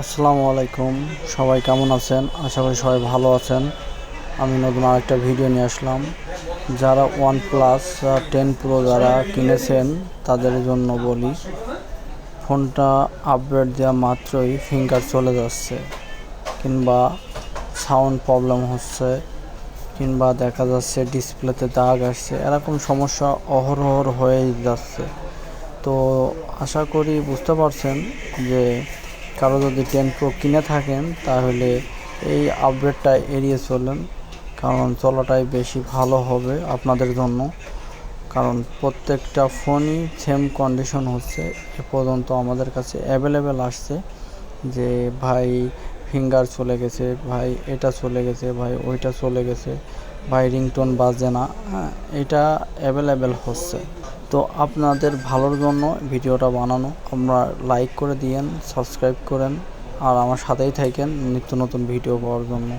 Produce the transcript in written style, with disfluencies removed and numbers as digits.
আসসালামু আলাইকুম। সবাই কেমন আছেন? আশা করি সবাই ভালো আছেন। আমি নতুন আরেকটা ভিডিও নিয়ে আসলাম। যারা OnePlus 10 Pro যারা কিনেছেন তাদের জন্য বলি, ফোনটা আপডেট দেওয়া মাত্রই ফিঙ্গার চলে যাচ্ছে, কিংবা সাউন্ড প্রবলেম হচ্ছে, কিংবা দেখা যাচ্ছে ডিসপ্লেতে দাগ আসছে। এরকম সমস্যা অহরহ হয়েই যাচ্ছে। তো আশা করি বুঝতে পারছেন যে কারো যদি 10 Pro কিনে থাকেন তাহলে এই আপডেটটা এড়িয়ে চলেন, কারণ চলাটাই বেশি ভালো হবে আপনাদের জন্য। কারণ প্রত্যেকটা ফোনই সেম কন্ডিশন হচ্ছে। এ পর্যন্ত আমাদের কাছে অ্যাভেলেবেল আসছে যে ভাই ফিঙ্গার চলে গেছে, ভাই এটা চলে গেছে, ভাই ওইটা চলে গেছে, ভাই রিংটোন বাজে না। হ্যাঁ, এটা অ্যাভেলেবেল হচ্ছে। তো আপনাদের ভালোর জন্য ভিডিওটা বানানো। আপনারা লাইক করে দিয়েন, সাবস্ক্রাইব করেন, আর আমার সাথেই থাকেন নিত্য নতুন ভিডিও পাওয়ার জন্য।